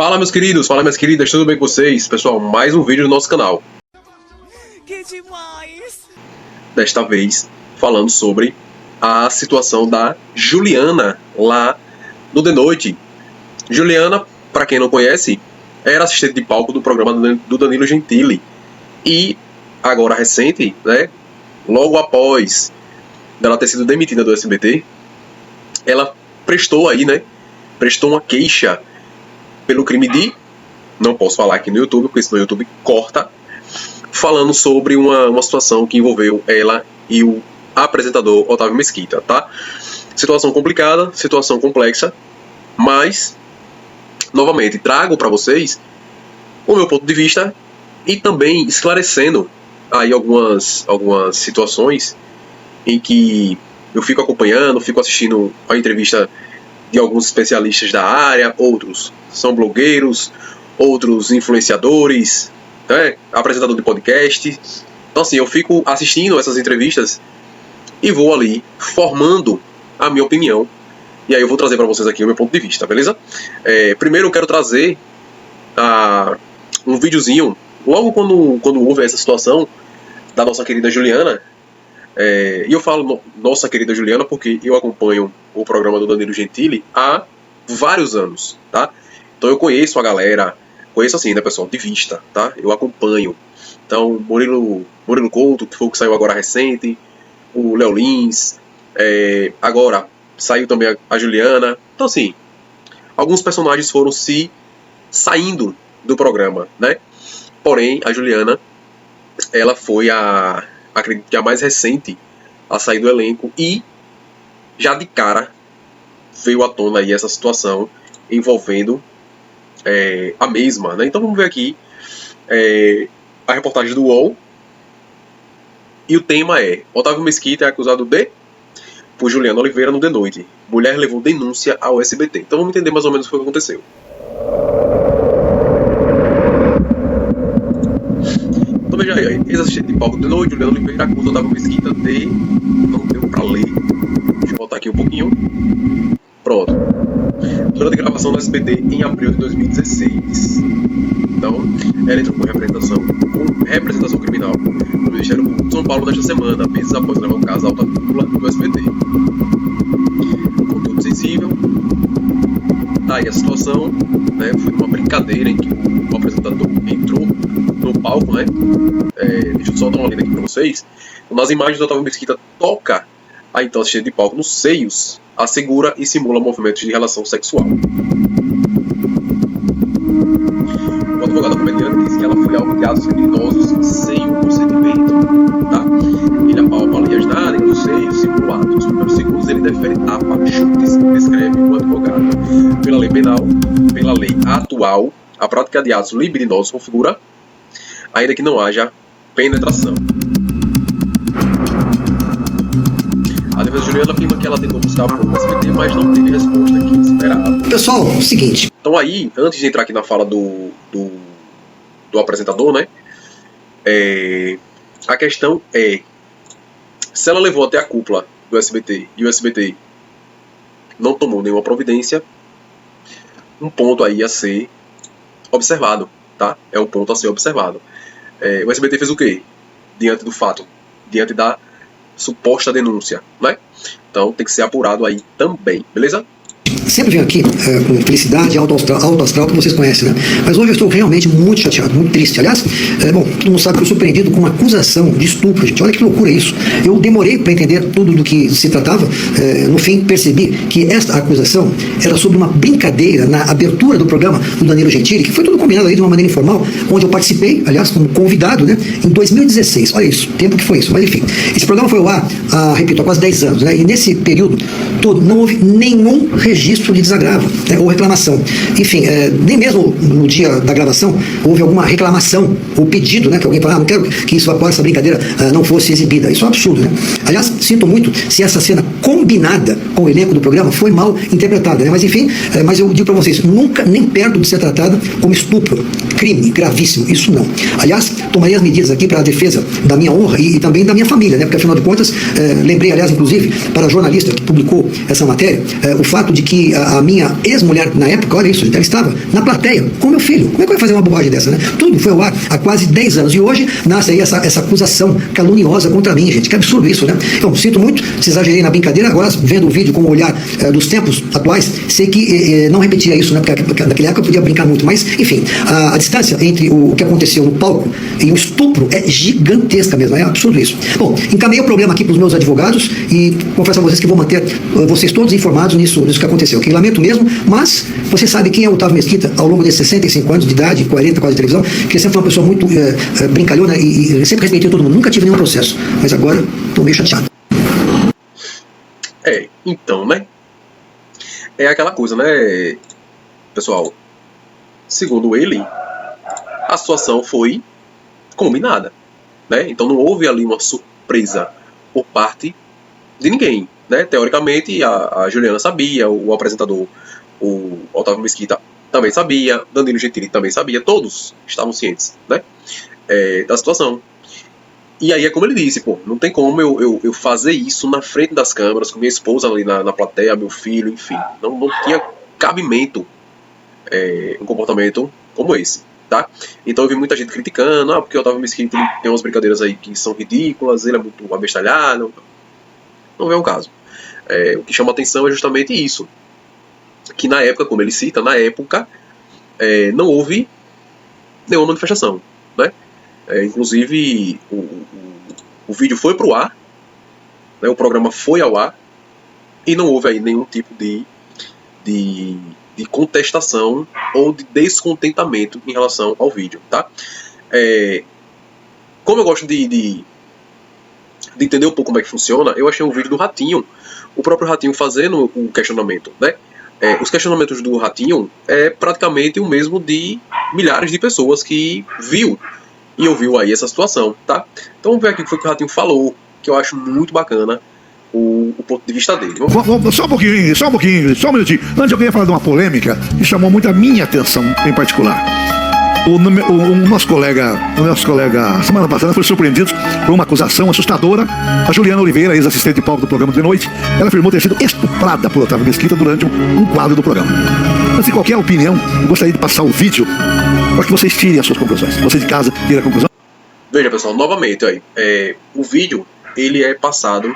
Fala meus queridos, fala minhas queridas, tudo bem com vocês? Pessoal, mais um vídeo do nosso canal. Que demais! Desta vez, falando sobre a situação da Juliana lá no The Noite. Juliana, para quem não conhece, era assistente de palco do programa do Danilo Gentili. E agora recente, né, logo após dela ter sido demitida do SBT, ela prestou uma queixa pelo crime de, não posso falar aqui no YouTube, porque senão o YouTube corta, falando sobre uma situação que envolveu ela e o apresentador Otávio Mesquita, tá? Situação complicada, situação complexa, mas, novamente, trago para vocês o meu ponto de vista e também esclarecendo aí algumas situações em que eu fico acompanhando, fico assistindo a entrevista de alguns especialistas da área, outros são blogueiros, outros influenciadores, né, apresentador de podcast. Então assim, eu fico assistindo essas entrevistas e vou ali formando a minha opinião. E aí eu vou trazer para vocês aqui o meu ponto de vista, beleza? Primeiro eu quero trazer um videozinho, logo quando houve essa situação da nossa querida Juliana. E eu falo nossa querida Juliana porque eu acompanho o programa do Danilo Gentili há vários anos, tá? Então eu conheço a galera, conheço assim, né, pessoal, de vista, tá? Eu acompanho. Então, Murilo Couto, que foi o que saiu agora recente, o Léo Lins, agora saiu também a Juliana. Então, assim, alguns personagens foram saindo do programa, né? Porém, a Juliana, ela foi acredito que a mais recente a sair do elenco e já de cara veio à tona aí essa situação envolvendo a mesma, né? Então vamos ver aqui a reportagem do UOL e o tema é: Otávio Mesquita é acusado por Juliana Oliveira no The Noite. Mulher levou denúncia ao SBT. Então vamos entender mais ou menos o que aconteceu. Então veja aí, ex-assistente de palco do The Noite, Juliana Oliveira acusa Otávio Mesquita de... Não deu pra ler. Deixa eu voltar aqui um pouquinho. Pronto. Durante a gravação do SBT em abril de 2016. Então, ela entrou com representação criminal no Ministério Público de São Paulo nesta semana, meses após levar o caso à alta cúpula do SBT. Conteúdo sensível. Tá aí a situação, né? Foi uma brincadeira em que o apresentador entrou no palco, né? Deixa eu só dar uma olhada aqui pra vocês. Nas imagens, o Otávio Mesquita toca a então assistente de palco nos seios, assegura e simula movimentos de relação sexual. O advogado comediante diz que ela foi alvo de atos criminosos sem o consentimento. Tá? Ele apalpa ali as nádegas dos seios simulados. Nos primeiros segundos ele defere tapa, chutes, descreve o advogado. Pela lei penal, pela lei atual, a prática de atos libidinosos configura, ainda que não haja penetração. A defesa Juliana afirma que ela tentou buscar apoio no SBT, mas não teve resposta que esperava. Pessoal, é o seguinte. Então aí, antes de entrar aqui na fala do apresentador, né? A questão é: se ela levou até a cúpula do SBT e o SBT não tomou nenhuma providência, um ponto aí a ser observado, tá? É um ponto a ser observado. O SBT fez o quê? Diante do fato, diante da suposta denúncia, né? Então tem que ser apurado aí também, beleza? Sempre venho aqui com felicidade, alto astral, que vocês conhecem, né? Mas hoje eu estou realmente muito chateado, muito triste. Aliás, todo mundo sabe que eu sou surpreendido com uma acusação de estupro, gente. Olha que loucura isso. Eu demorei para entender tudo do que se tratava. No fim, percebi que esta acusação era sobre uma brincadeira na abertura do programa do Danilo Gentili, que foi tudo combinado aí de uma maneira informal, onde eu participei, aliás, como convidado, né? Em 2016. Olha isso, tempo que foi isso. Mas enfim, esse programa foi ao ar, repito, há quase 10 anos, né? E nesse período todo não houve nenhum registro de desagravo, né, ou reclamação. Enfim, nem mesmo no dia da gravação houve alguma reclamação ou pedido, né, que alguém fala, não quero que isso após essa brincadeira não fosse exibida. Isso é um absurdo, né? Aliás, sinto muito se essa cena combinada com o elenco do programa foi mal interpretada, né? Mas enfim, mas eu digo para vocês, nunca nem perto de ser tratada como estupro, crime gravíssimo, isso não. Aliás, tomarei as medidas aqui para a defesa da minha honra e também da minha família, né? Porque afinal de contas, lembrei, aliás, inclusive, para a jornalista que publicou essa matéria, o fato de que que a minha ex-mulher, na época, olha isso, ela estava na plateia com meu filho. Como é que vai fazer uma bobagem dessa, né? Tudo foi ao ar há quase 10 anos. E hoje nasce aí essa acusação caluniosa contra mim, gente. Que absurdo isso, né? Eu sinto muito, se exagerei na brincadeira, agora vendo o vídeo com o olhar dos tempos atuais, sei que não repetia isso, né? Porque naquela época eu podia brincar muito. Mas, enfim, a distância entre o que aconteceu no palco e o estupro é gigantesca mesmo. É absurdo isso. Bom, encaminhei o problema aqui para os meus advogados e confesso a vocês que vou manter vocês todos informados nisso que aconteceu. Que lamento mesmo, mas você sabe quem é o Otávio Mesquita ao longo desses 65 anos de idade, 40 quase de televisão, que sempre foi uma pessoa muito brincalhona e sempre respeitei todo mundo. Nunca tive nenhum processo. Mas agora estou meio chateado. Então, né? É aquela coisa, né, pessoal? Segundo ele, a situação foi combinada, né? Então não houve ali uma surpresa por parte de ninguém, né? Teoricamente, a Juliana sabia, o apresentador, o Otávio Mesquita, também sabia, Danilo Gentili também sabia, todos estavam cientes, né? Da situação. E aí é como ele disse, pô, não tem como eu fazer isso na frente das câmeras, com minha esposa ali na plateia, meu filho, enfim. Não tinha cabimento um comportamento como esse, tá? Então eu vi muita gente criticando, porque o Otávio Mesquita tem umas brincadeiras aí que são ridículas, ele é muito abestalhado. Não é o caso. O que chama atenção é justamente isso. Que na época, como ele cita, não houve nenhuma manifestação, né? Inclusive, o vídeo foi pro ar, né? O programa foi ao ar, e não houve aí nenhum tipo de contestação ou de descontentamento em relação ao vídeo, tá? Como eu gosto de entender um pouco como é que funciona, eu achei um vídeo do Ratinho, o próprio Ratinho fazendo o questionamento, né? Os questionamentos do Ratinho é praticamente o mesmo de milhares de pessoas que viu e ouviu aí essa situação, tá? Então vamos ver aqui o que foi que o Ratinho falou, que eu acho muito bacana o ponto de vista dele. Só um minutinho. Antes eu queria falar de uma polêmica que chamou muito a minha atenção em particular. O nosso colega, semana passada, foi surpreendido por uma acusação assustadora. A Juliana Oliveira, ex-assistente de palco do programa de noite, ela afirmou ter sido estuprada por Otávio Mesquita durante um quadro do programa. Antes de qualquer opinião, eu gostaria de passar o vídeo para que vocês tirem as suas conclusões. Você de casa tira a conclusão. Veja, pessoal, novamente, aí, o vídeo ele é passado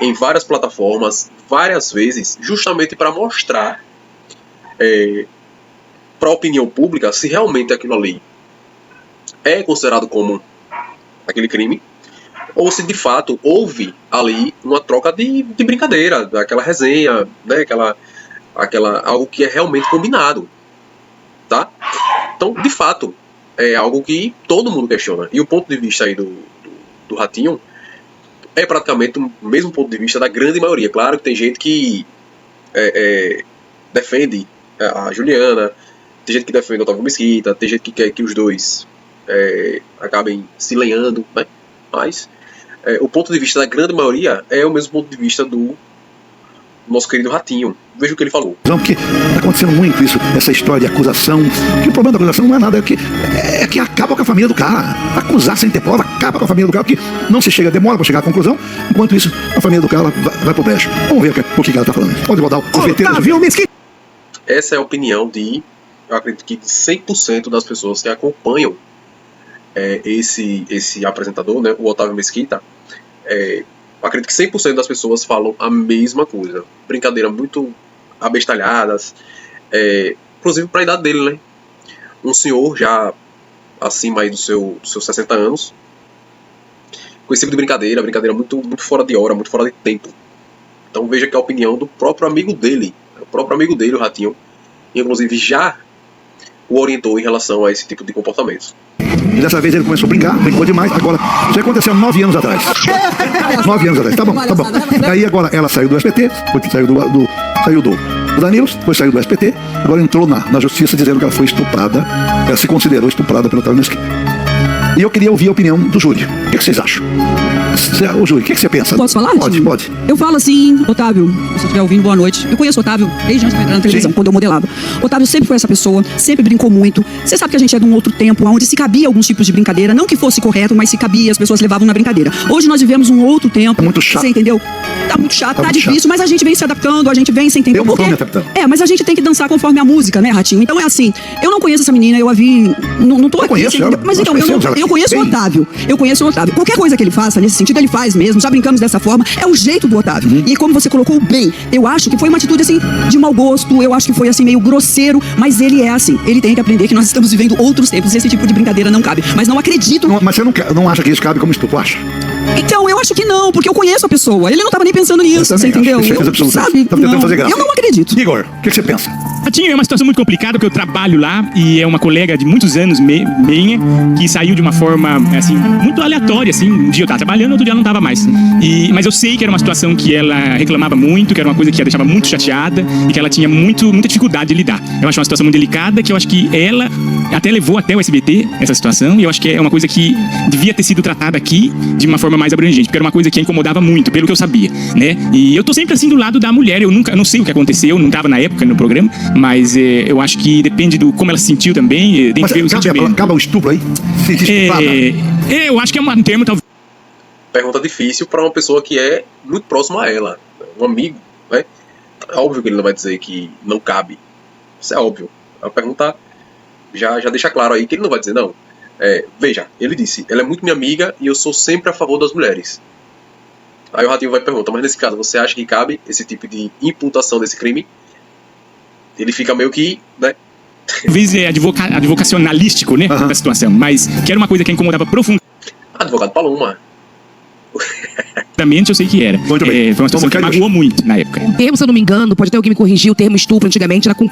em várias plataformas, várias vezes, justamente para mostrar para a opinião pública se realmente aquilo ali é considerado como aquele crime, ou se de fato houve ali uma troca de brincadeira, aquela resenha, né, algo que é realmente combinado, tá? Então, de fato, é algo que todo mundo questiona. E o ponto de vista aí do Ratinho é praticamente o mesmo ponto de vista da grande maioria. Claro que tem gente que defende a Juliana, tem gente que defende o Otávio Mesquita, tem gente que quer que os dois acabem se lenhando, né? Mas o ponto de vista da grande maioria é o mesmo ponto de vista do nosso querido Ratinho. Veja o que ele falou. Porque está acontecendo muito isso, essa história de acusação. Que o problema da acusação não é nada, é que acaba com a família do cara. Acusar sem ter prova acaba com a família do cara, porque não se demora para chegar à conclusão. Enquanto isso, a família do cara vai pro brecho. Vamos ver o que ela está falando. Pode rodar o Otávio Mesquita. Essa é a opinião eu acredito que 100% das pessoas que acompanham esse apresentador, né, o Otávio Mesquita. Acredito que 100% das pessoas falam a mesma coisa. Brincadeira muito abestalhadas. Inclusive para a idade dele, né? Um senhor já acima aí dos seus 60 anos. Com esse tipo de brincadeira muito, muito fora de hora, muito fora de tempo. Então veja que a opinião do próprio amigo dele. O próprio amigo dele, o Ratinho, inclusive já o orientou em relação a esse tipo de comportamento. E dessa vez ele começou a brincou demais. Agora, isso aconteceu 9 anos atrás. 9 anos atrás, tá bom. Aí agora ela saiu do SBT, saiu do Danilo, depois saiu do SBT, agora entrou na justiça dizendo que ela foi estuprada, ela se considerou estuprada pelo Otávio Mesquita. E eu queria ouvir a opinião do Júlio. O que vocês acham? O Júlio, o que você pensa? Posso falar? Pode. Eu falo assim, Otávio, se você estiver ouvindo, boa noite. Eu conheço o Otávio desde antes de entrar na televisão, quando eu modelava. Otávio sempre foi essa pessoa, sempre brincou muito. Você sabe que a gente é de um outro tempo, onde se cabia alguns tipos de brincadeira, não que fosse correto, mas se cabia, as pessoas levavam na brincadeira. Hoje nós vivemos um outro tempo. Tá muito chato. Você entendeu? Tá muito chato, tá muito difícil, chato. mas a gente vem se adaptando, a gente vem se entendendo. Eu não tô me adaptando. Mas a gente tem que dançar conforme a música, né, Ratinho? Então é assim, eu não conheço essa menina, eu a vi. Não tô aqui. Conheço ela. Mas então, eu conheço o Otávio. Eu conheço o Otávio. Qualquer coisa que ele faça nesse sentido, ele faz mesmo. Já brincamos dessa forma. É o jeito do Otávio. E como você colocou bem, eu acho que foi uma atitude assim de mau gosto. Eu acho que foi assim meio grosseiro. Mas ele é assim. Ele tem que aprender que nós estamos vivendo outros tempos. Esse tipo de brincadeira não cabe. Mas não acredito. Mas você não acha que isso cabe como estupro, acha? Então, eu acho que não, porque eu conheço a pessoa. Ele não tava nem pensando nisso, você entendeu? Sabe? Tá tentando fazer graça. Eu não acredito. Igor, o que você pensa? Ratinho, é uma situação muito complicada, porque eu trabalho lá e é uma colega de muitos anos minha, que saiu de uma forma, assim, muito aleatória, assim. Um dia eu tava trabalhando, outro dia ela não tava mais. Mas eu sei que era uma situação que ela reclamava muito, que era uma coisa que a deixava muito chateada e que ela tinha muita dificuldade de lidar. Eu acho uma situação muito delicada, que eu acho que ela até levou até o SBT essa situação, e eu acho que é uma coisa que devia ter sido tratada aqui de uma forma mais abrangente, porque era uma coisa que a incomodava muito, pelo que eu sabia, né? E eu tô sempre assim do lado da mulher, eu não sei o que aconteceu, não tava na época no programa, mas eu acho que depende do como ela se sentiu também. Tem que ver o sentimento. Acaba o estupro aí? Eu acho que é um termo talvez. Pergunta difícil para uma pessoa que é muito próxima a ela, um amigo, né? É óbvio que ele não vai dizer que não cabe. Isso é óbvio. A pergunta já deixa claro aí que ele não vai dizer não. Veja, ele disse, ela é muito minha amiga e eu sou sempre a favor das mulheres. Aí o Ratinho vai perguntar, mas nesse caso, você acha que cabe esse tipo de imputação desse crime? Ele fica meio que, né? Talvez advocacionalístico, né, da situação, mas que era uma coisa que a incomodava profundamente. Advogado Paloma. Eu sei que era. Muito bem. Foi uma situação que magoou muito na época. O termo, se eu não me engano, pode ter alguém me corrigir, o termo estupro antigamente era com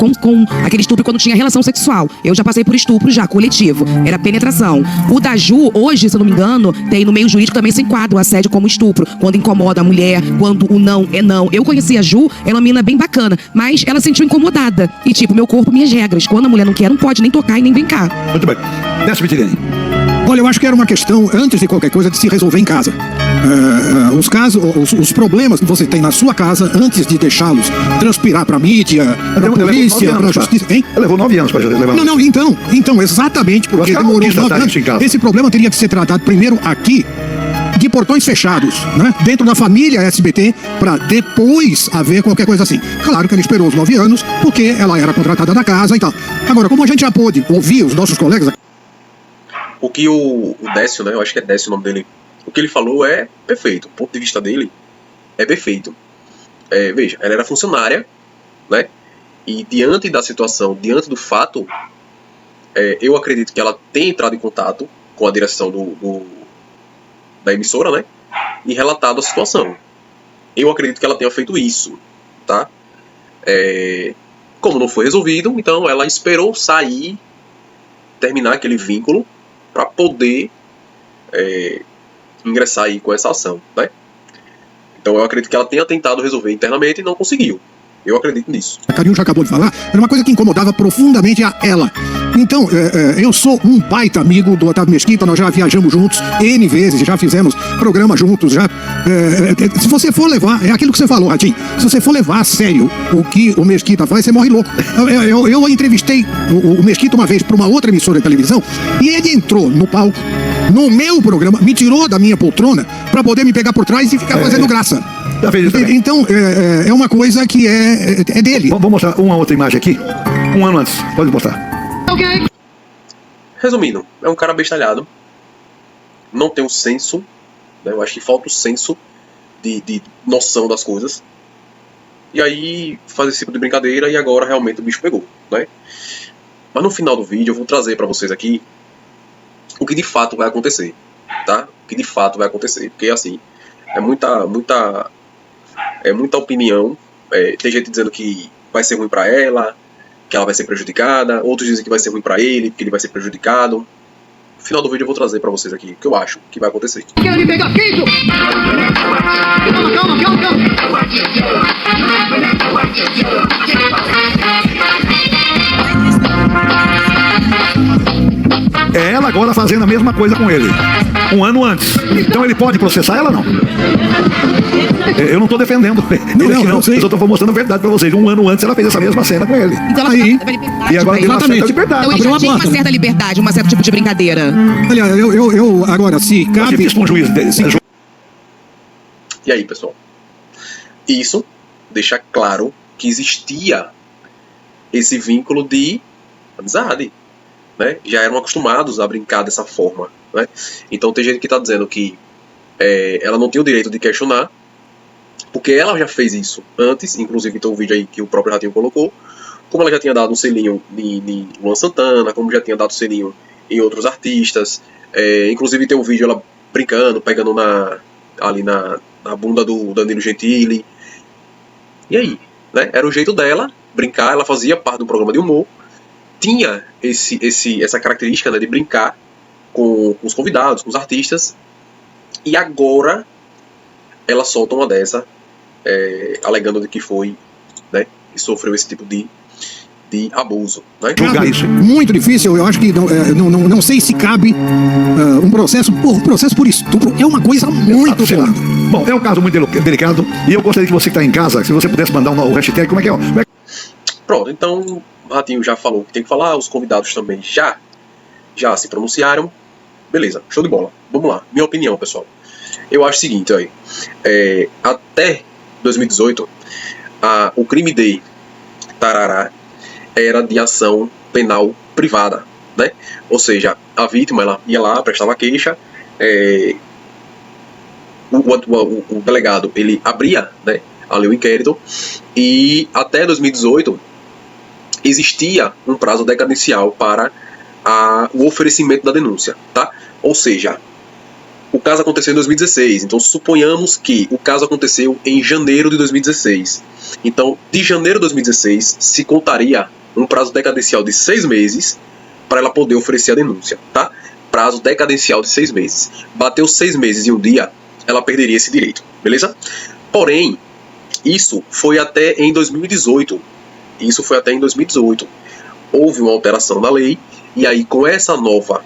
aquele estupro quando tinha relação sexual. Eu já passei por estupro já, coletivo. Era penetração. O da Ju, hoje, se eu não me engano, tem no meio jurídico também se enquadra o assédio como estupro. Quando incomoda a mulher, quando o não é não. Eu conheci a Ju, ela é uma menina bem bacana, mas ela se sentiu incomodada. E tipo, meu corpo, minhas regras. Quando a mulher não quer, não pode nem tocar e nem brincar. Muito bem. Desce, Mitirene. Olha, eu acho que era uma questão, antes de qualquer coisa, de se resolver em casa. Os problemas que você tem na sua casa, antes de deixá-los transpirar para a mídia, para a polícia, para a justiça... Hein? Levou 9 anos para levar. Não, então, exatamente, porque demorou 9 anos. Esse problema teria que ser tratado primeiro aqui, de portões fechados, né? Dentro da família SBT, para depois haver qualquer coisa assim. Claro que ele esperou os 9 anos, porque ela era contratada da casa e tal. Agora, como a gente já pôde ouvir os nossos colegas... O que o Décio, né? Eu acho que é Décio o nome dele. O que ele falou é perfeito. O ponto de vista dele é perfeito. Veja, ela era funcionária, né? E diante da situação, diante do fato, eu acredito que ela tenha entrado em contato com a direção da emissora, né? E relatado a situação. Eu acredito que ela tenha feito isso, tá? Como não foi resolvido, então ela esperou sair, terminar aquele vínculo, para poder ingressar aí com essa ação, né? Então eu acredito que ela tenha tentado resolver internamente e não conseguiu. Eu acredito nisso. A Carinho já acabou de falar, era uma coisa que incomodava profundamente a ela. Então, eu sou um baita amigo do Otávio Mesquita, nós já viajamos juntos N vezes, já fizemos programa juntos, se você for levar, é aquilo que você falou, Ratinho, se você for levar a sério o que o Mesquita faz, você morre louco. Eu entrevistei o Mesquita uma vez para uma outra emissora de televisão e ele entrou no palco, no meu programa, me tirou da minha poltrona para poder me pegar por trás e ficar fazendo graça. Então, é uma coisa que é dele. Vamos mostrar uma outra imagem aqui. Um ano antes, pode mostrar. Resumindo, é um cara bestalhado, não tem um senso, né? Eu acho que falta o senso de noção das coisas. E aí faz esse tipo de brincadeira e agora realmente o bicho pegou, né? Mas no final do vídeo eu vou trazer para vocês aqui o que de fato vai acontecer, tá? O que de fato vai acontecer, porque assim, é muita opinião. Tem gente dizendo que vai ser ruim pra ela, que ela vai ser prejudicada, outros dizem que vai ser ruim pra ele, que ele vai ser prejudicado. No final do vídeo eu vou trazer pra vocês aqui o que eu acho que vai acontecer. Quer me pegar, que isso? Calma. agora fazendo a mesma coisa com ele, um ano antes. Então ele pode processar ela, não? Eu não estou defendendo ele aqui, não. Eu só estou mostrando a verdade para vocês. Um ano antes ela fez essa mesma cena com ele. Então ela Aí. dava liberdade E agora pra tem uma ele. certa liberdade. Então ele Abriu já a tinha uma porta. certa liberdade, um certo tipo de brincadeira. Olha, eu agora, se Você cabe. fez com um juiz. E aí, pessoal? Isso deixa claro que existia esse vínculo de amizade, né? Já eram acostumados a brincar dessa forma, né? Então tem gente que está dizendo que ela não tinha o direito de questionar, porque ela já fez isso antes, inclusive tem um vídeo aí que o próprio Ratinho colocou, como ela já tinha dado um selinho em Luan Santana, como já tinha dado selinho em outros artistas, inclusive tem um vídeo ela brincando, pegando ali na bunda do Danilo Gentili. E aí, né? Era o jeito dela brincar, ela fazia parte do programa de humor, tinha essa característica, né, de brincar com os convidados, com os artistas, e agora ela solta uma dessa, alegando de que foi, né, que sofreu esse tipo de abuso, né? Julgar isso. Muito difícil, eu acho que não sei se cabe um processo por estupro. É uma coisa muito Sei lá. pesada. Bom, é um caso muito delicado e eu gostaria que você que está em casa, se você pudesse mandar o hashtag, como é que é? Pronto, então o Ratinho já falou o que tem que falar, os convidados também já se pronunciaram. Beleza, show de bola. Vamos lá, minha opinião, pessoal. Eu acho o seguinte, aí, até 2018, o crime de Tarará era de ação penal privada, né? Ou seja, a vítima ela ia lá, prestava queixa, o delegado ele abria, né, ali o inquérito, e até 2018 existia um prazo decadencial para o oferecimento da denúncia, tá? Ou seja, o caso aconteceu em 2016, então suponhamos que o caso aconteceu em janeiro de 2016. Então, de janeiro de 2016 se contaria um prazo decadencial de 6 meses para ela poder oferecer a denúncia, tá? Prazo decadencial de 6 meses. Bateu 6 meses e um dia, ela perderia esse direito, beleza? Porém, isso foi até em 2018. Houve uma alteração na lei, e aí com essa nova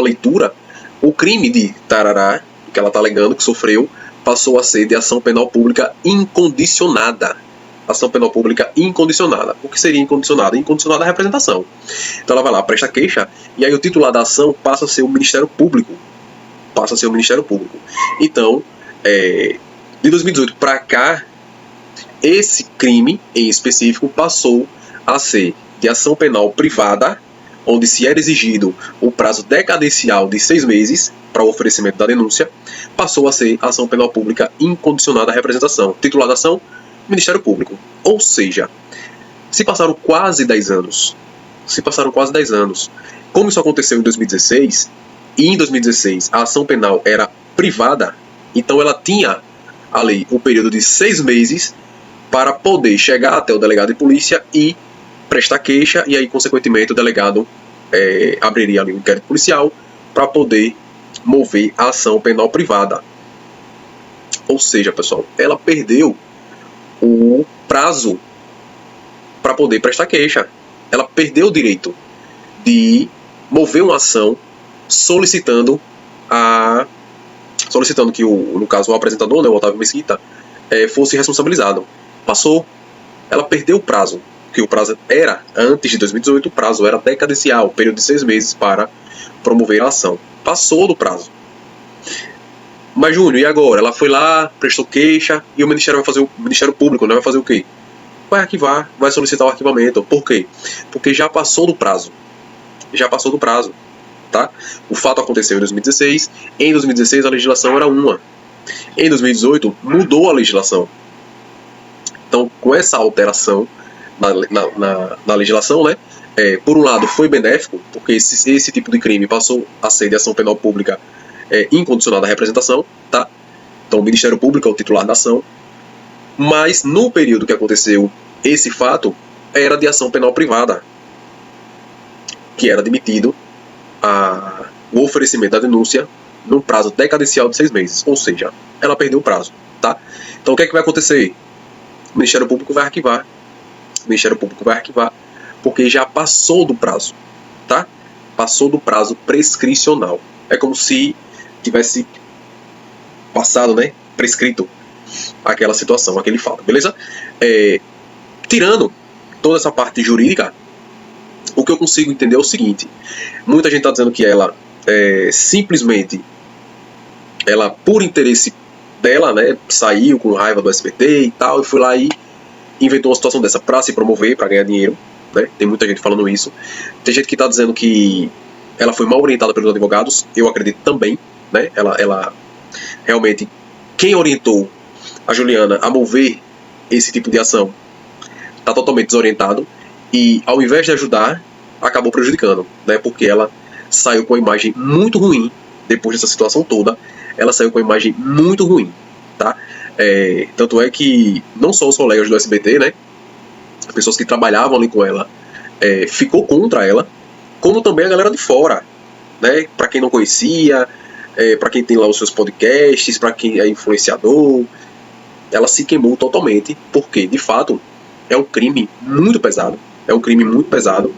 leitura, o crime de Tarará, que ela está alegando que sofreu, passou a ser de ação penal pública incondicionada. Ação penal pública incondicionada. O que seria incondicionada? Incondicionada é a representação. Então ela vai lá, presta queixa, e aí o titular da ação passa a ser o Ministério Público. Então, de 2018 para cá, esse crime em específico passou a ser de ação penal privada, onde se era exigido o prazo decadencial de 6 meses para o oferecimento da denúncia, passou a ser ação penal pública incondicionada à representação. Titular da ação, Ministério Público. Ou seja, se passaram quase 10 anos, como isso aconteceu em 2016, e em 2016 a ação penal era privada, então ela tinha ali o período de 6 meses para poder chegar até o delegado de polícia e prestar queixa, e aí, consequentemente, o delegado abriria ali um inquérito policial para poder mover a ação penal privada. Ou seja, pessoal, ela perdeu o prazo para poder prestar queixa. Ela perdeu o direito de mover uma ação solicitando que, no caso, o apresentador, né, o Otávio Mesquita, fosse responsabilizado. Passou. Ela perdeu o prazo. Que o prazo era, antes de 2018, o prazo era decadencial, período de 6 meses para promover a ação. Passou do prazo. Mas, Júnior, e agora? Ela foi lá, prestou queixa, e o Ministério Público, né, vai fazer o quê? Vai arquivar, vai solicitar o arquivamento. Por quê? Porque já passou do prazo. Tá? O fato aconteceu em 2016. Em 2016 a legislação era uma. Em 2018 mudou a legislação. Então, com essa alteração na legislação, né, por um lado foi benéfico, porque esse tipo de crime passou a ser de ação penal pública incondicionada à representação, tá? Então o Ministério Público é o titular da ação, mas no período que aconteceu esse fato, era de ação penal privada, que era admitido o oferecimento da denúncia num prazo decadencial de 6 meses, ou seja, ela perdeu o prazo, tá? Então o que é que vai acontecer? O Ministério Público vai arquivar, porque já passou do prazo, tá? passou do prazo prescricional. É como se tivesse passado, né, prescrito aquela situação, aquele fato, beleza? Tirando toda essa parte jurídica, o que eu consigo entender é o seguinte: muita gente está dizendo que ela simplesmente, ela por interesse dela, né, saiu com raiva do SBT e tal, e foi lá e inventou uma situação dessa para se promover, para ganhar dinheiro, né? Tem muita gente falando isso. Tem gente que está dizendo que ela foi mal orientada pelos advogados. Eu acredito também, né? Ela realmente, quem orientou a Juliana a mover esse tipo de ação está totalmente desorientado, e ao invés de ajudar, acabou prejudicando, né? Porque ela saiu com uma imagem muito ruim. Depois dessa situação toda, ela saiu com uma imagem muito ruim, tá? Tanto é que não só os colegas do SBT, né, pessoas que trabalhavam ali com ela, ficou contra ela, como também a galera de fora, né? Para quem não conhecia, para quem tem lá os seus podcasts, para quem é influenciador, ela se queimou totalmente, porque de fato é um crime muito pesado. É um crime muito pesado,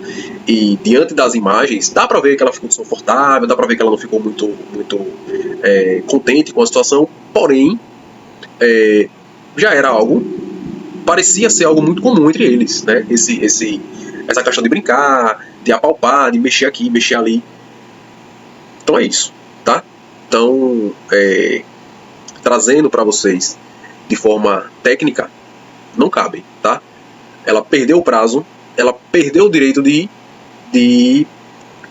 e diante das imagens dá pra ver que ela ficou desconfortável, dá pra ver que ela não ficou muito contente com a situação, porém já era algo, parecia ser algo muito comum entre eles, né? Essa questão de brincar, de apalpar, de mexer aqui, mexer ali. Então é isso, tá? Então, trazendo pra vocês de forma técnica, não cabe, tá? Ela perdeu o prazo, ela perdeu o direito de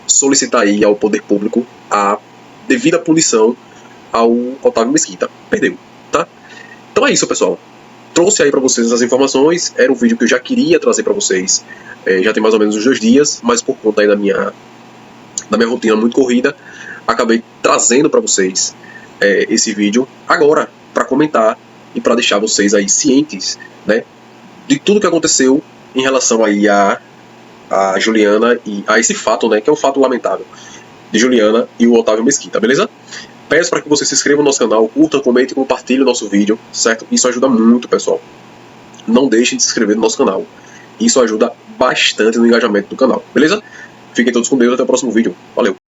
solicitar aí ao poder público a devida punição ao Otávio Mesquita. Perdeu, tá? Então é isso, pessoal. Trouxe aí pra vocês essas informações. Era um vídeo que eu já queria trazer pra vocês. Já tem mais ou menos uns 2 dias, mas por conta aí da minha rotina muito corrida, acabei trazendo pra vocês esse vídeo agora, pra comentar e pra deixar vocês aí cientes, né, de tudo que aconteceu em relação aí a Juliana e a esse fato, né, que é um fato lamentável, de Juliana e o Otávio Mesquita, beleza? Peço para que você se inscreva no nosso canal, curta, comente e compartilhe o nosso vídeo, certo? Isso ajuda muito, pessoal. Não deixe de se inscrever no nosso canal. Isso ajuda bastante no engajamento do canal, beleza? Fiquem todos com Deus, até o próximo vídeo. Valeu!